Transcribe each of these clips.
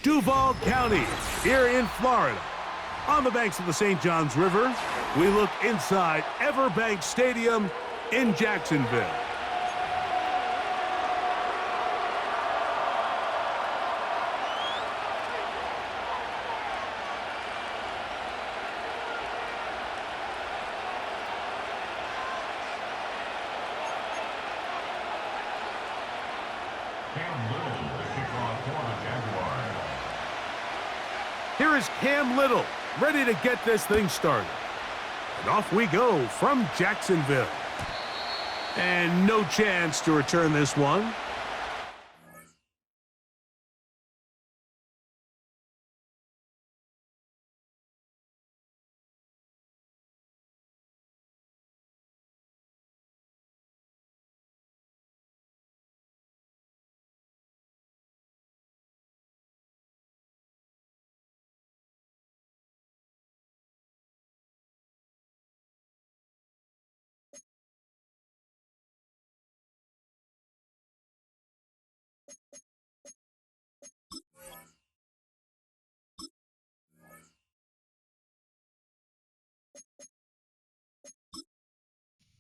Duval County, here in Florida. On the banks of the St. Johns River, we look inside Everbank Stadium in Jacksonville. Here is Cam Little, ready to get this thing started. And off we go from Jacksonville. And no chance to return this one.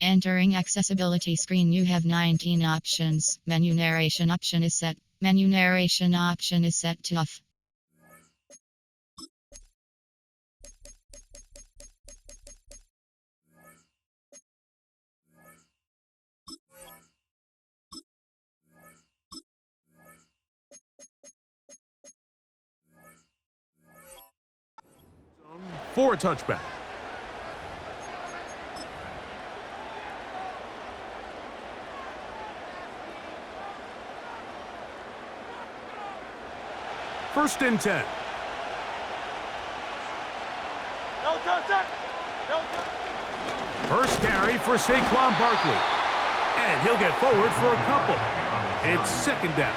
Entering accessibility screen, you have 19 options. Menu narration option is set. Menu narration option is set to off. For a touchback. First and 10. First carry for Saquon Barkley. And he'll get forward for a couple. It's second down.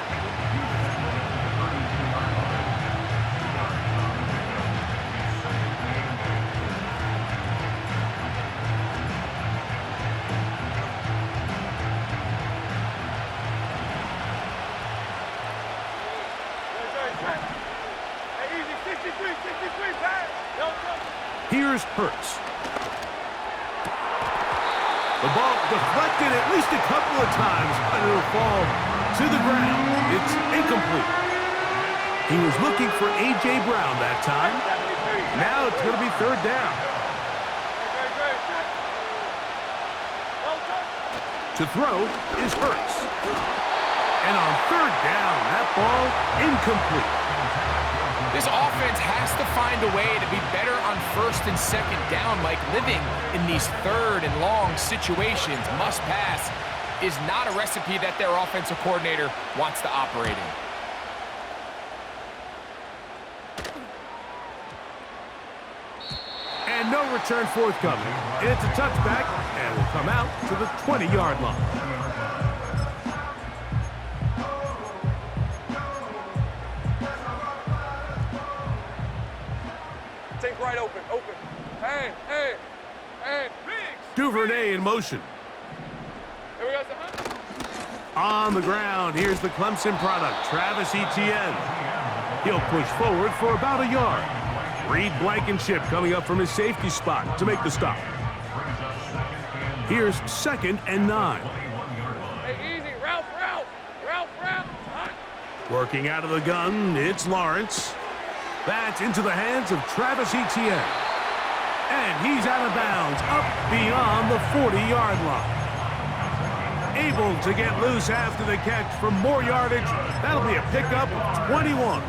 Here's Hurts. The ball deflected at least a couple of times, but it'll fall to the ground. It's incomplete. He was looking for A.J. Brown that time. Now it's going to be third down. To throw is Hurts. And on third down, that ball incomplete. This offense has to find a way to be better on first and second down, Mike. Living in these third and long situations, must pass, is not a recipe that their offensive coordinator wants to operate in. And no return forthcoming. It's a touchback, and will come out to the 20-yard line. Right open. Hey. Duvernay in motion. Here we go, On the ground, here's the Clemson product, Travis Etienne. He'll push forward for about a yard. Reed Blankenship coming up from his safety spot to make the stop. Here's second and 9. Hey, easy. Ralph. Working out of the gun, it's Lawrence. That's into the hands of Travis Etienne. And he's out of bounds, up beyond the 40-yard line. Able to get loose after the catch for more yardage. That'll be a pickup of 21.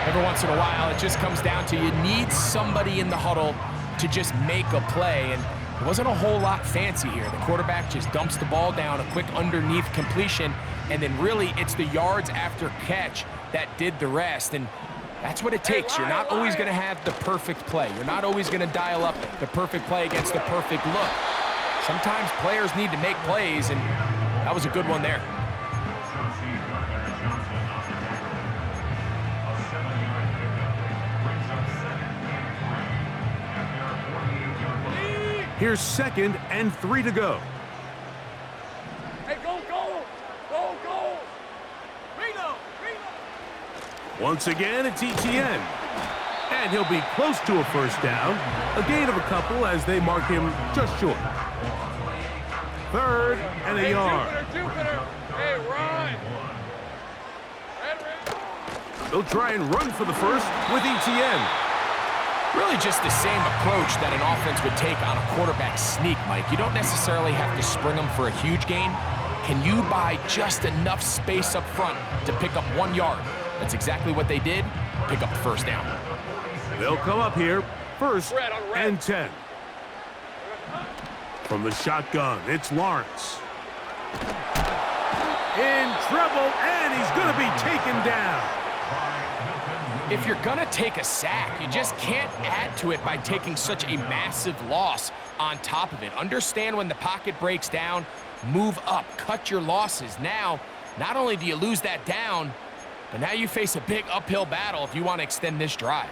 Every once in a while, it just comes down to you need somebody in the huddle to just make a play. And it wasn't a whole lot fancy here. The quarterback just dumps the ball down, a quick underneath completion, and then really it's the yards after catch that did the rest. And that's what it takes. You're not always going to have the perfect play. You're not always going to dial up the perfect play against the perfect look. Sometimes players need to make plays, and that was a good one there. Here's second and 3 to go. Hey, go. Once again, it's Etienne. And he'll be close to a first down. A gain of a couple as they mark him just short. 3rd and a yard. Jupiter. Hey, run. They'll try and run for the first with Etienne. Really just the same approach that an offense would take on a quarterback sneak, Mike. You don't necessarily have to spring them for a huge gain. Can you buy just enough space up front to pick up 1 yard? That's exactly what they did. Pick up the first down. They'll come up here, 1st and 10. From the shotgun, it's Lawrence. In trouble, and he's going to be taken down. If you're going to take a sack, you just can't add to it by taking such a massive loss on top of it. Understand when the pocket breaks down, move up, cut your losses. Now, not only do you lose that down, but now you face a big uphill battle if you want to extend this drive.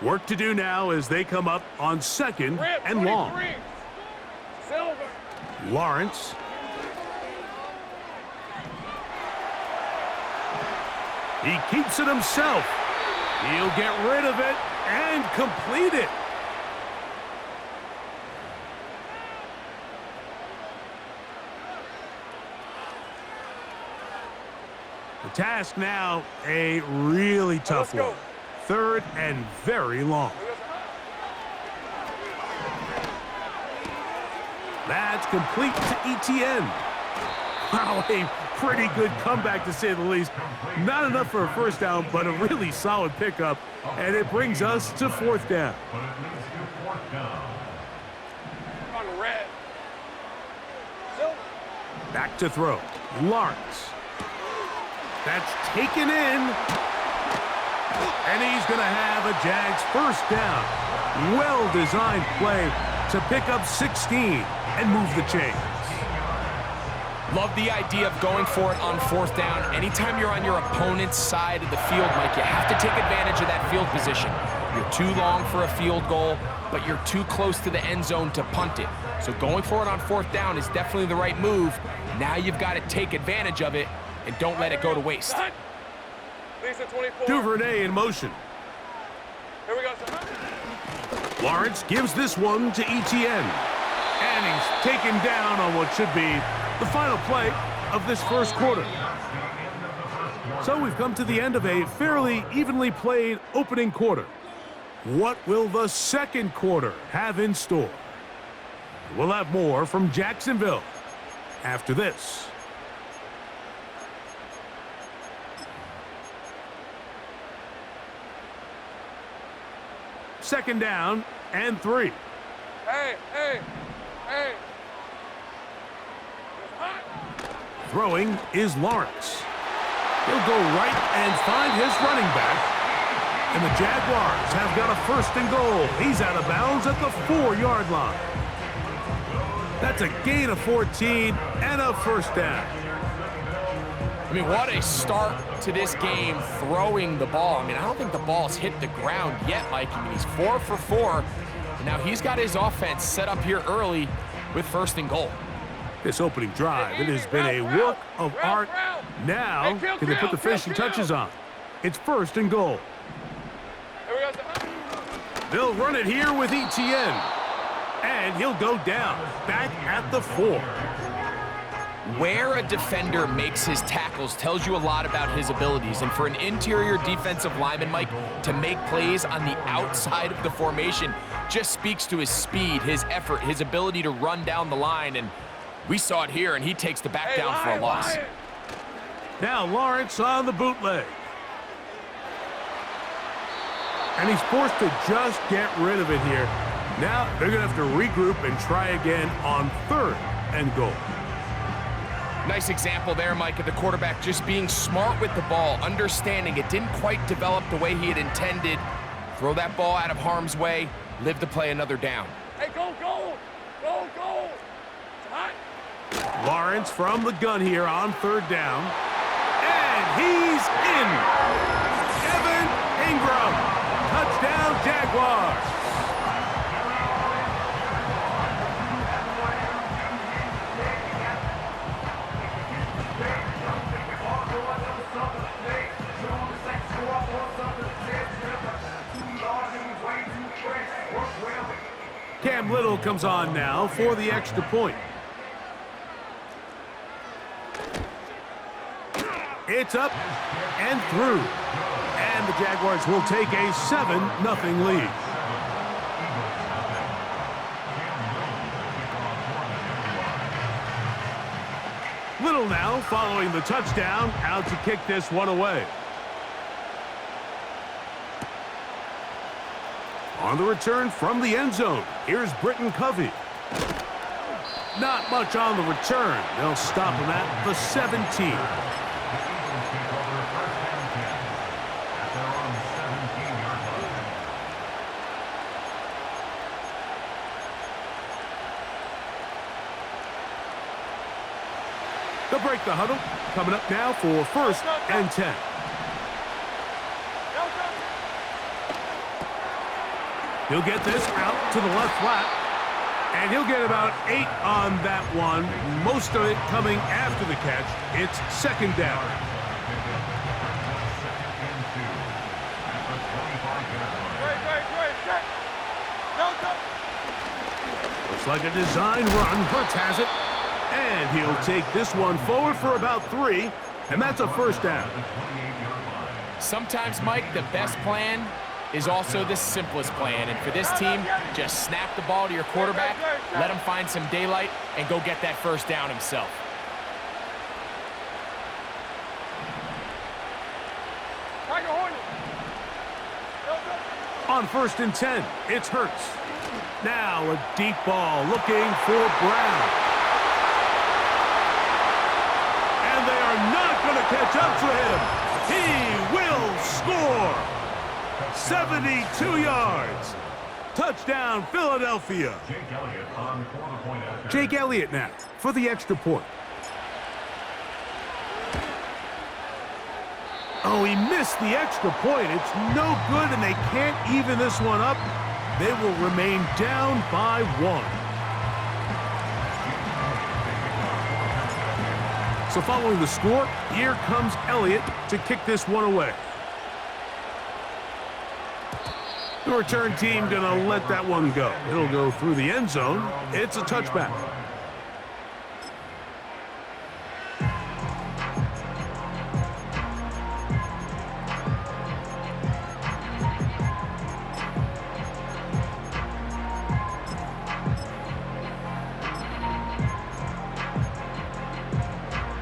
Work to do now as they come up on 2nd and long. Silver. Lawrence. He keeps it himself. He'll get rid of it and complete it. The task now, a really tough one. 3rd and very long. That's complete to Etienne. Wow, a pretty good comeback to say the least. Not enough for a first down, but a really solid pickup. And it brings us to 4th down. On red. Back to throw. Lawrence. That's taken in. And he's going to have a Jags first down. Well-designed play to pick up 16 and move the chains. Love the idea of going for it on 4th down. Anytime you're on your opponent's side of the field, Mike, you have to take advantage of that field position. You're too long for a field goal, but you're too close to the end zone to punt it. So going for it on 4th down is definitely the right move. Now you've got to take advantage of it and don't let it go to waste. Duvernay in motion. Here we go. Lawrence gives this one to Etienne. And he's taken down on what should be the final play of this first quarter. So we've come to the end of a fairly evenly played opening quarter. What will the second quarter have in store? We'll have more from Jacksonville after this. Second down and 3. Hey. Throwing is Lawrence. He'll go right and find his running back. And the Jaguars have got a 1st and goal. He's out of bounds at the 4-yard line. That's a gain of 14 and a first down. I mean, what a start to this game throwing the ball. I mean, I don't think the ball's hit the ground yet, Mike. I mean, he's 4 for 4. And now he's got his offense set up here early with 1st and goal. This opening drive, it has been a work of art. Now, can they put the finishing touches on? It's 1st and goal. They'll run it here with Etienne. And he'll go down, back at the 4. Where a defender makes his tackles tells you a lot about his abilities. And for an interior defensive lineman, Mike, to make plays on the outside of the formation just speaks to his speed, his effort, his ability to run down the line. And we saw it here, and he takes the back down for a loss. Now Lawrence on the bootleg. And he's forced to just get rid of it here. Now they're going to have to regroup and try again on 3rd and goal. Nice example there, Mike, of the quarterback just being smart with the ball, understanding it didn't quite develop the way he had intended. Throw that ball out of harm's way, live to play another down. Hey, go! Lawrence from the gun here on 3rd down. And he's in. Evan Ingram. Touchdown, Jaguars. Cam Little comes on now for the extra point. It's up and through. And the Jaguars will take a 7-0 lead. Little now following the touchdown, out to kick this one away. On the return from the end zone, here's Britton Covey. Not much on the return. They'll stop him at the 17. They'll break the huddle. Coming up now for 1st and 10. He'll get this out to the left flat. And he'll get about 8 on that one. Most of it coming after the catch. It's 2nd down. Looks like a design run. Hurts has it. And he'll take this one forward for about 3. And that's a 1st down. Sometimes, Mike, the best plan is also the simplest plan. And for this team, just snap the ball to your quarterback, let him find some daylight, and go get that 1st down himself. On 1st and 10, it's Hurts. Now a deep ball looking for Brown. And they are not going to catch up to him. He will score. 72 yards. Touchdown, Philadelphia. Jake Elliott now for the extra point. Oh, he missed the extra point. It's no good, and they can't even this one up. They will remain down by 1. So following the score, here comes Elliott to kick this one away. The return team gonna let that one go. It'll go through the end zone. It's a touchback.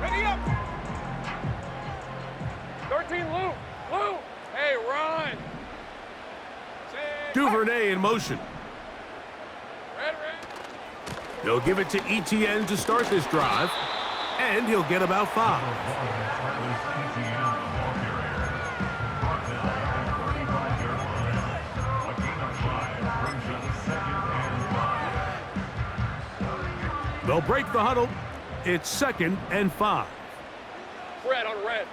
Ready up. 13, Lou. Lou. Hey, run. Duvernay in motion. Red. They'll give it to ETN to start this drive, and he'll get about 5. They'll break the huddle. It's 2nd and 5. Red on red.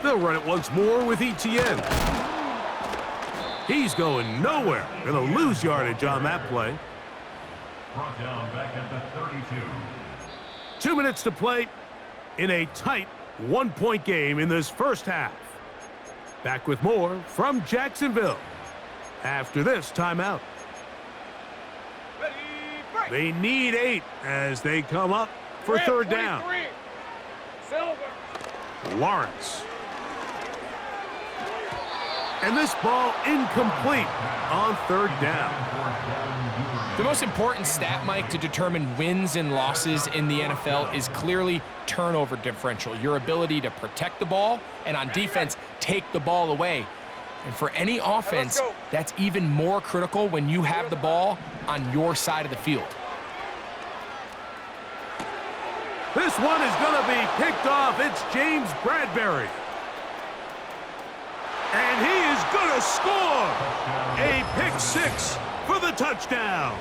They'll run it once more with ETN. He's going nowhere. Gonna lose yardage on that play. Brought down back at the 32. 2 minutes to play in a tight 1-point game in this first half. Back with more from Jacksonville after this timeout. Ready, break. They need 8 as they come up for 3rd down. Silver. Lawrence. And this ball incomplete on 3rd down. The most important stat, Mike, to determine wins and losses in the NFL is clearly turnover differential, your ability to protect the ball and on defense, take the ball away. And for any offense, that's even more critical when you have the ball on your side of the field. This one is going to be picked off. It's James Bradbury. And he is going to score a pick-6 for the touchdown.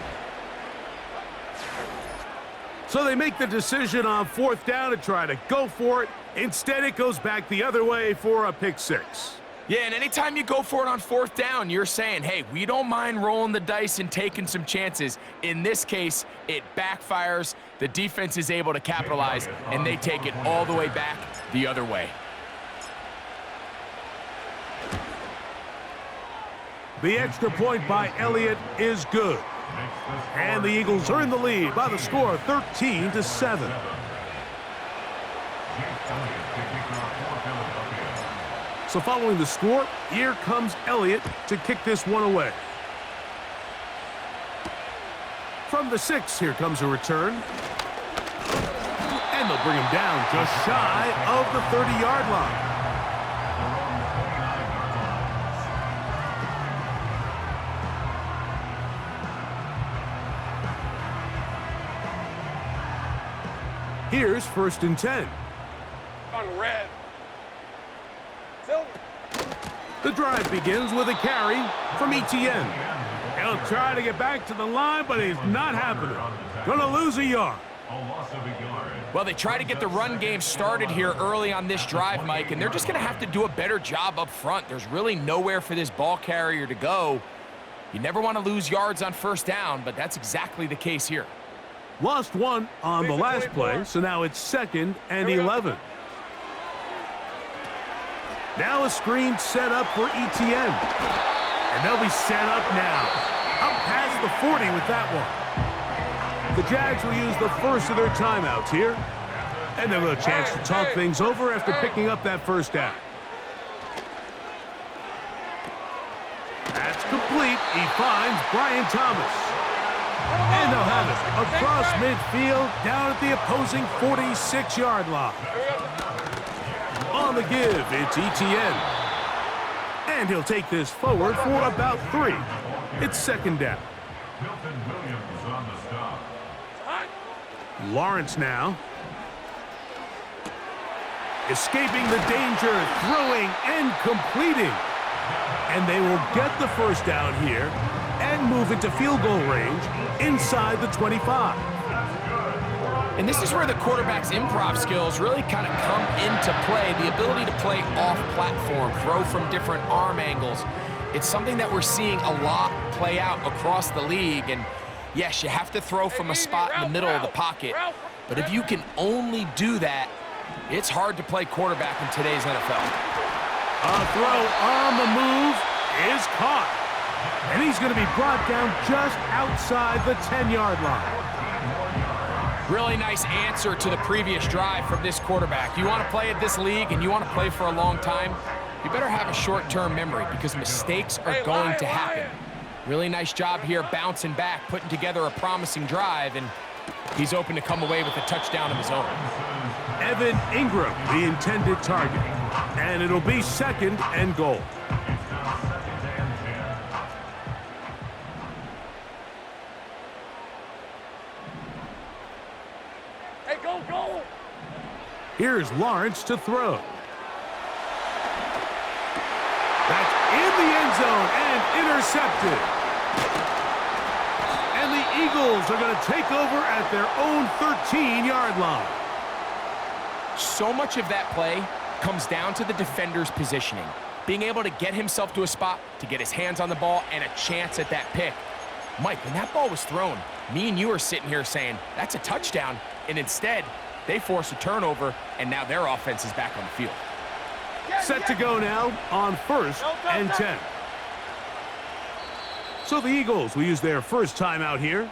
So they make the decision on 4th down to try to go for it. Instead, it goes back the other way for a pick-6. Yeah, and anytime you go for it on 4th down, you're saying, hey, we don't mind rolling the dice and taking some chances. In this case, it backfires. The defense is able to capitalize, and they take it all the way back the other way. The extra point by Elliott is good. And the Eagles are in the lead by the score of 13-7. So following the score, here comes Elliott to kick this one away. From the 6, here comes a return. And they'll bring him down just shy of the 30-yard line. Here's 1st and 10. On red. Silver. The drive begins with a carry from Etienne. He'll try to get back to the line, but he's not happening. Gonna lose a yard. Well, they try to get the run game started here early on this drive, Mike, and they're just going to have to do a better job up front. There's really nowhere for this ball carrier to go. You never want to lose yards on 1st down, but that's exactly the case here. Lost 1 on the last play, so now it's 2nd and 11. Now a screen set up for Etienne. And they'll be set up now. Up past the 40 with that one. The Jags will use the first of their timeouts here. And they'll have a chance to talk things over after picking up that 1st down. That's complete. He finds Brian Thomas. And they'll have it across midfield down at the opposing 46-yard line. On the give, it's Etienne. And he'll take this forward for about 3. It's 2nd down. Lawrence now. Escaping the danger, throwing and completing. And they will get the 1st down here and move into field goal range inside the 25. And this is where the quarterback's improv skills really kind of come into play. The ability to play off-platform, throw from different arm angles. It's something that we're seeing a lot play out across the league. And yes, you have to throw from a spot in the middle of the pocket. But if you can only do that, it's hard to play quarterback in today's NFL. A throw on the move is caught. And he's going to be brought down just outside the 10-yard line. Really nice answer to the previous drive from this quarterback. You want to play at this league and you want to play for a long time, you better have a short-term memory because mistakes are going to happen. Really nice job here bouncing back, putting together a promising drive, and he's open to come away with a touchdown of his own. Evan Ingram, the intended target. And it'll be 2nd and goal. Hey, go, go! Here's Lawrence to throw. That's in the end zone and intercepted. And the Eagles are going to take over at their own 13-yard line. So much of that play comes down to the defender's positioning. Being able to get himself to a spot, to get his hands on the ball, and a chance at that pick. Mike, when that ball was thrown, me and you are sitting here saying, that's a touchdown, and instead, they force a turnover, and now their offense is back on the field. Set to go now on 1st and 10. So the Eagles will use their first timeout here.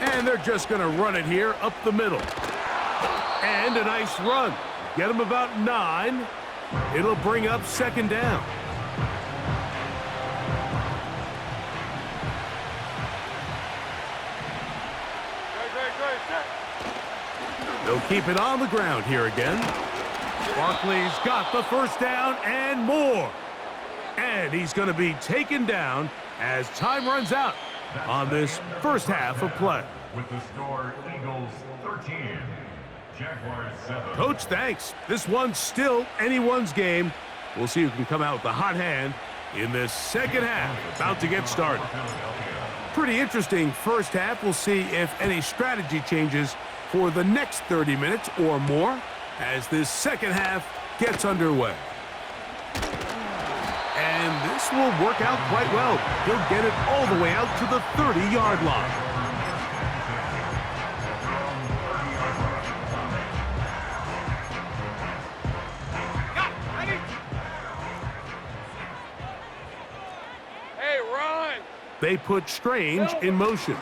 And they're just going to run it here up the middle. And a nice run. Get them about 9. It'll bring up 2nd down. They'll keep it on the ground here again. Barkley's got the 1st down and more. And he's going to be taken down as time runs out on this first half of play. With the score, Eagles 13, Jaguars 7. Coach, thanks. This one's still anyone's game. We'll see who can come out with the hot hand in this 2nd half. About to get started. Pretty interesting first half. We'll see if any strategy changes for the next 30 minutes or more as this 2nd half gets underway. And this will work out quite well. He'll get it all the way out to the 30-yard line. They put Strange in motion.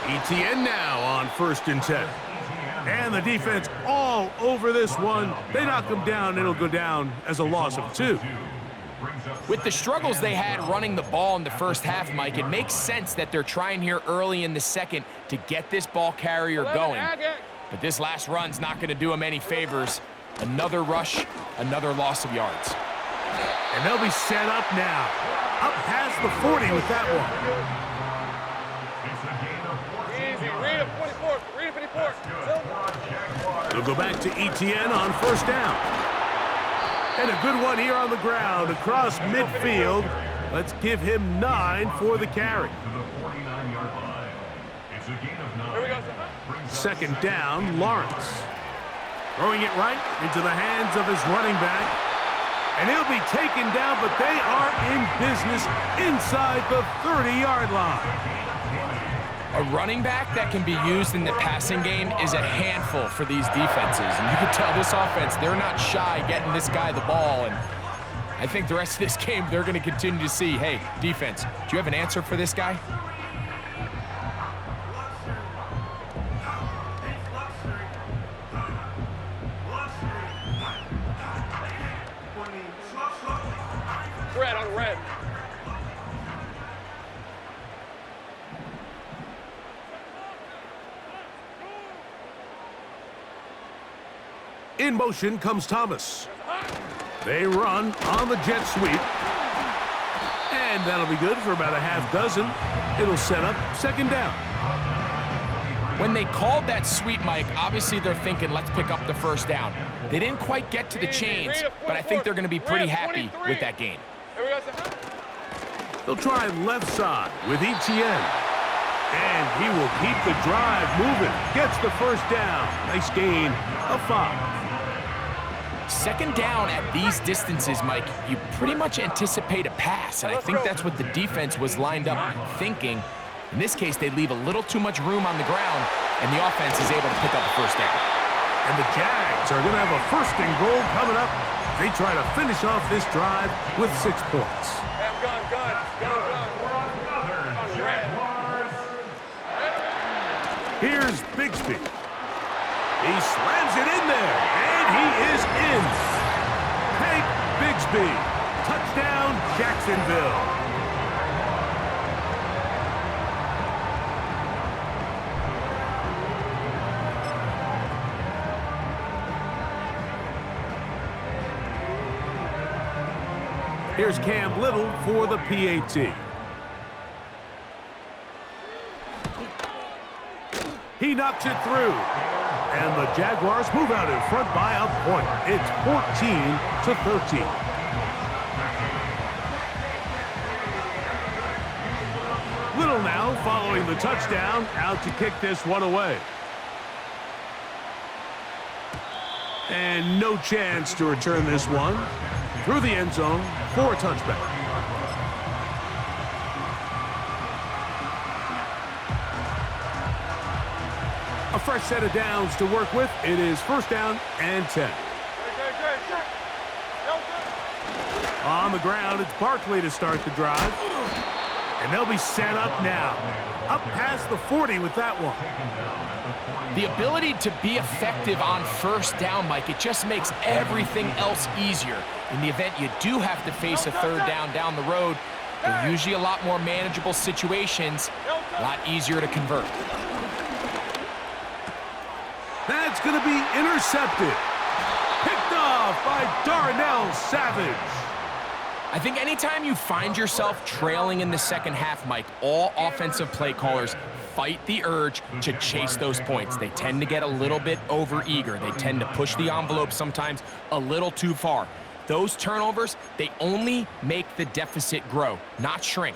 ETN now on 1st and 10. And the defense all over this one. They knock him down. It'll go down as a loss of 2. With the struggles they had running the ball in the first half, Mike, it makes sense that they're trying here early in the second to get this ball carrier going. But this last run's not going to do him any favors. Another rush, another loss of yards. And they'll be set up now. Up past the 40 with that one. Easy. Read it, 44. Read it, 54. They'll go back to ETN on 1st down. And a good one here on the ground across midfield. Let's give him 9 for the carry. Here we go, sir. 2nd down, Lawrence. Throwing it right into the hands of his running back. And he'll be taken down, but they are in business inside the 30-yard line. A running back that can be used in the passing game is a handful for these defenses. And you can tell this offense, they're not shy getting this guy the ball. And I think the rest of this game, they're going to continue to see, hey, defense, do you have an answer for this guy? Red on red. In motion comes Thomas. They run on the jet sweep. And that'll be good for about a half dozen. It'll set up 2nd down. When they called that sweep, Mike, obviously they're thinking, let's pick up the 1st down. They didn't quite get to the chains, but I think they're going to be pretty happy with that gain. Here we go, sir. They'll try left side with ETN. And he will keep the drive moving. Gets the 1st down. Nice gain of 5. 2nd down at these distances, Mike, you pretty much anticipate a pass, and I think that's what the defense was lined up thinking. In this case, they leave a little too much room on the ground, and the offense is able to pick up a 1st down. And the Jags are going to have a 1st and goal coming up. They try to finish off this drive with 6 points. Have gun. Here's Bigsby. He slams it in there, and he is in. Hank Bigsby. Touchdown, Jacksonville. Here's Cam Little for the PAT. He knocks it through. And the Jaguars move out in front by a point. It's 14-13. Little now following the touchdown, out to kick this one away. And no chance to return this one. Through the end zone for a touchback. A fresh set of downs to work with. It is 1st down and 10. On the ground, it's Barkley to start the drive. And they'll be set up now. Up past the 40 with that one. The ability to be effective on 1st down, Mike, it just makes everything else easier. In the event you do have to face a 3rd down the road, they're usually a lot more manageable situations, a lot easier to convert. That's going to be intercepted. Picked off by Darnell Savage. I think anytime you find yourself trailing in the 2nd half, Mike, all offensive play callers fight the urge to chase those points. They tend to get a little bit overeager. They tend to push the envelope sometimes a little too far. Those turnovers, they only make the deficit grow, not shrink.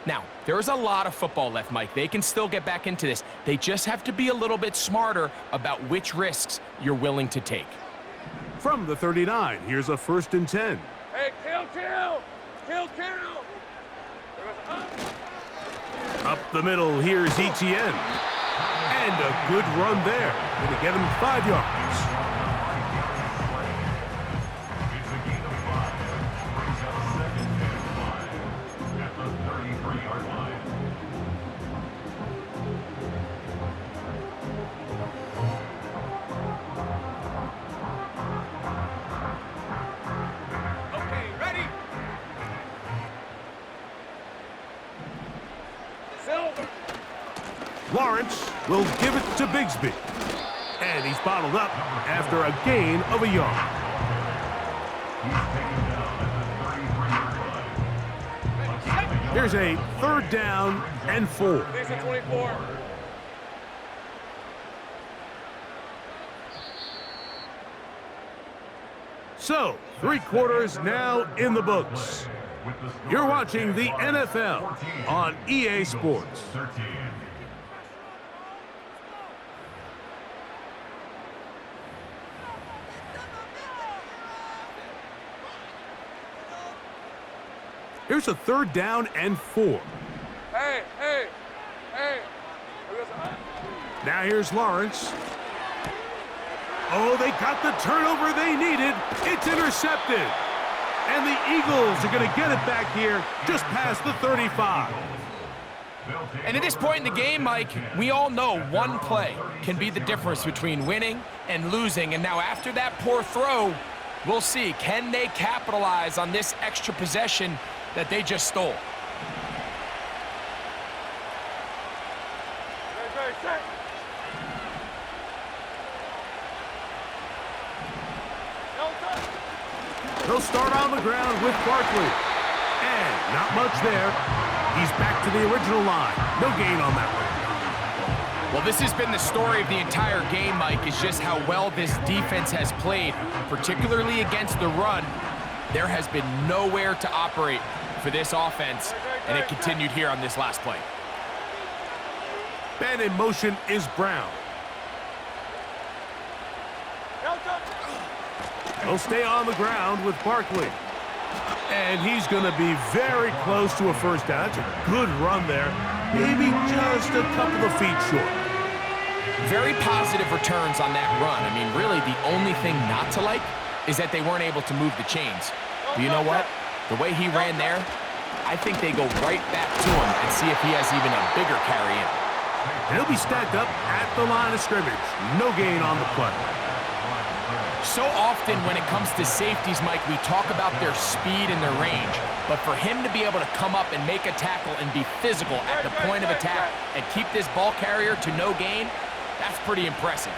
Now, there's a lot of football left, Mike. They can still get back into this. They just have to be a little bit smarter about which risks you're willing to take. From the 39, here's a 1st and 10. Hey, kill. Up the middle, here's ETN. And a good run there. Going to get him 5 yards. Lawrence will give it to Bigsby. And he's bottled up after a gain of a yard. Here's a 3rd down and 4. These are 24. So, 3 quarters now in the books. You're watching the NFL on EA Sports. Here's a 3rd down and 4. Hey. Now here's Lawrence. Oh, they got the turnover they needed. It's intercepted. And the Eagles are going to get it back here just past the 35. And at this point in the game, Mike, we all know one play can be the difference between winning and losing. And now after that poor throw, we'll see, can they capitalize on this extra possession that they just stole? They'll start on the ground with Barkley. And not much there. He's back to the original line. No gain on that one. Well, this has been the story of the entire game, Mike, is just how well this defense has played, particularly against the run. There has been nowhere to operate for this offense, and it continued here on this last play. And in motion is Brown. He'll stay on the ground with Barkley. And he's going to be very close to a first down. That's a good run there. Maybe just a couple of feet short. Very positive returns on that run. I mean, really, the only thing not to like is that they weren't able to move the chains. But you know what? The way he ran there, I think they go right back to him and see if he has even a bigger carry in. And he'll be stacked up at the line of scrimmage. No gain on the play. So often when it comes to safeties, Mike, we talk about their speed and their range. But for him to be able to come up and make a tackle and be physical at the point of attack and keep this ball carrier to no gain, that's pretty impressive.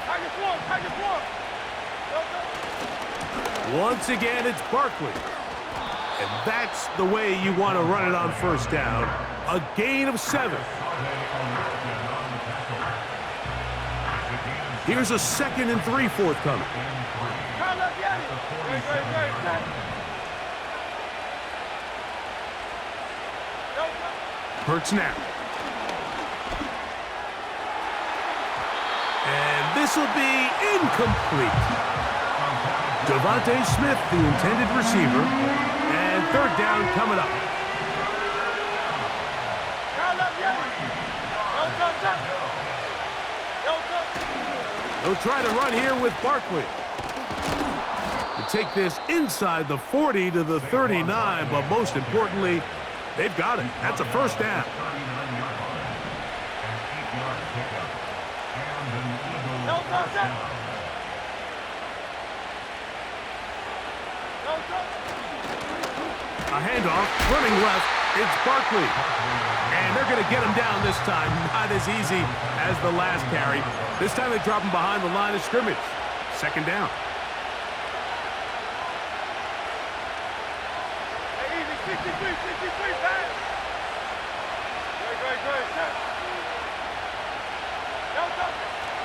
Once again, it's Barkley. And that's the way you want to run it on first down. A gain of 7. Here's a 2nd and 3 forthcoming. Hurts now. And this will be incomplete. Devontae Smith, the intended receiver, and 3rd down coming up. They'll try to run here with Barkley. To take this inside the 40 to the 39, but most importantly, they've got it. That's a first down. A handoff, running left, it's Barkley. And they're going to get him down this time. Not as easy as the last carry. This time they drop him behind the line of scrimmage. 2nd down.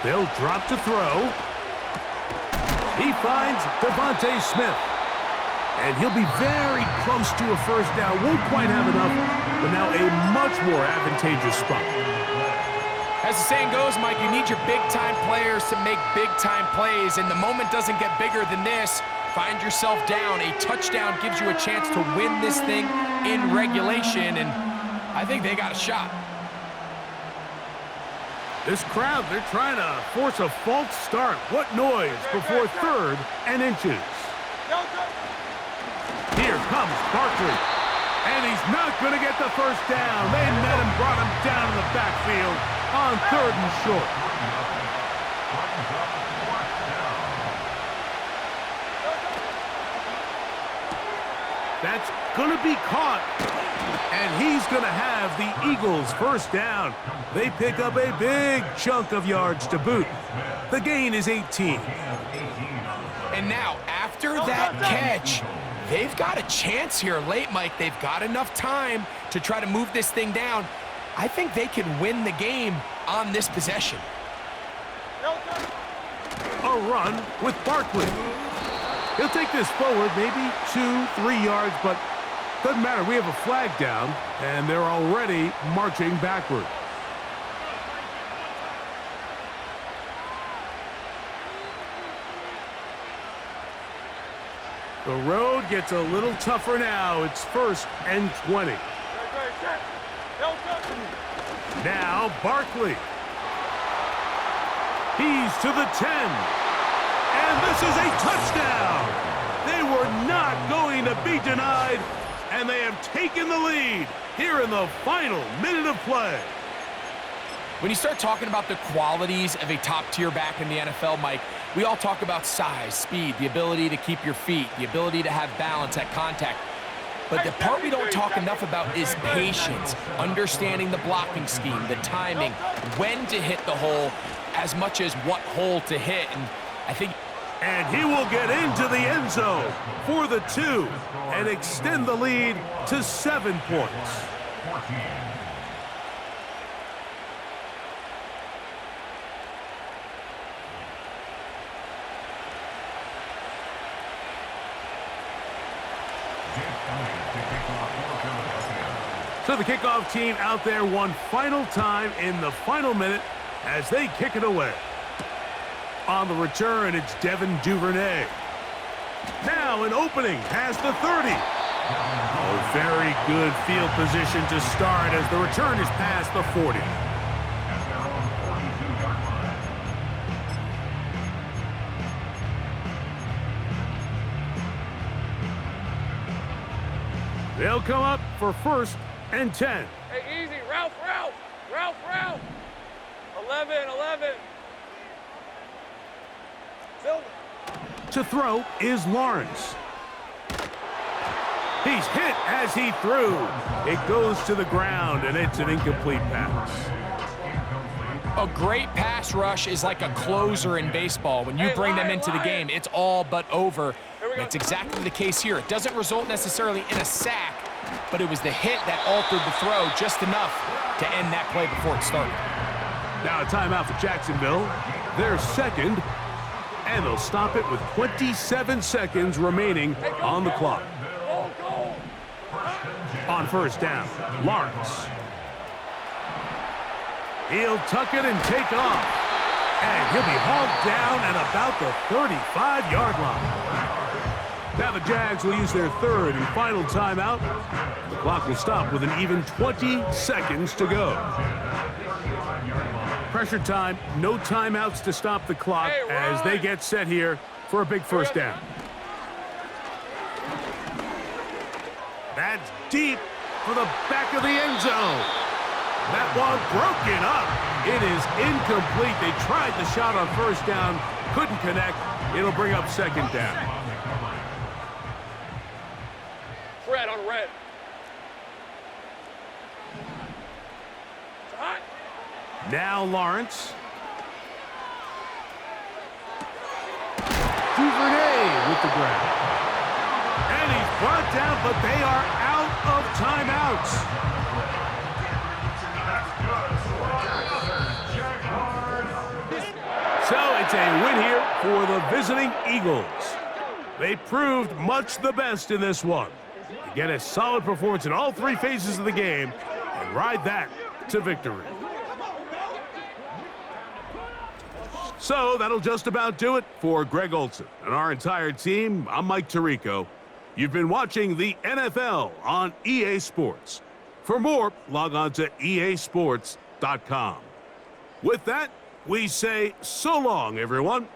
They'll drop to throw. He finds Devontae Smith. And he'll be very close to a first down. Won't quite have enough, but now a much more advantageous spot. As the saying goes, Mike, you need your big-time players to make big-time plays, and the moment doesn't get bigger than this. Find yourself down. A touchdown gives you a chance to win this thing in regulation, and I think they got a shot. This crowd, they're trying to force a false start. What noise before 3rd and inches. Here comes Barkley. And he's not going to get the first down. They met him, brought him down in the backfield on 3rd and short. That's going to be caught. And he's going to have the Eagles first down. They pick up a big chunk of yards to boot. The gain is 18. And now, after that catch, they've got a chance here late, Mike. They've got enough time to try to move this thing down. I think they can win the game on this possession. A run with Barkley. He'll take this forward, maybe 2-3 yards, but doesn't matter. We have a flag down, and they're already marching backward. The road gets a little tougher now. It's 1st and 20. Now Barkley. He's to the 10. And this is a touchdown. They were not going to be denied, and they have taken the lead here in the final minute of play. When you start talking about the qualities of a top-tier back in the NFL, Mike, we all talk about size, speed, the ability to keep your feet, the ability to have balance at contact. But the part we don't talk enough about is patience, understanding the blocking scheme, the timing, when to hit the hole, as much as what hole to hit. And I think... And he will get into the end zone for the 2 and extend the lead to 7 points. 14. So the kickoff team out there one final time in the final minute as they kick it away. On the return, it's Devin Duvernay. Now an opening past the 30. Oh, very good field position to start as the return is past the 40. They'll come up for 1st and 10. Hey, easy. Ralph. 11. Silver. To throw is Lawrence. He's hit as he threw. It goes to the ground, and it's an incomplete pass. A great pass rush is like a closer in baseball. When you bring them into the game, it's all but over. That's exactly the case here. It doesn't result necessarily in a sack, but it was the hit that altered the throw just enough to end that play before it started. Now a timeout for Jacksonville. They're second, and they'll stop it with 27 seconds remaining on the clock. On 1st down, Lawrence. He'll tuck it and take off. And he'll be hauled down at about the 35-yard line. Now the Jags will use their 3rd and final timeout. The clock will stop with an even 20 seconds to go. Pressure time, no timeouts to stop the clock as they get set here for a big 1st down. That's deep for the back of the end zone. That one broken up. It is incomplete. They tried the shot on 1st down, couldn't connect. It'll bring up 2nd down. Fred on red. Hot. Now Lawrence. Duvernay with the grab. And he's brought down, but they are out of timeouts. So it's a win here for the visiting Eagles. They proved much the best in this one. They get a solid performance in all 3 phases of the game and ride that to victory. So that'll just about do it for Greg Olson and our entire team. I'm Mike Tirico. You've been watching the NFL on EA Sports. For more, log on to easports.com. With that, we say so long, everyone.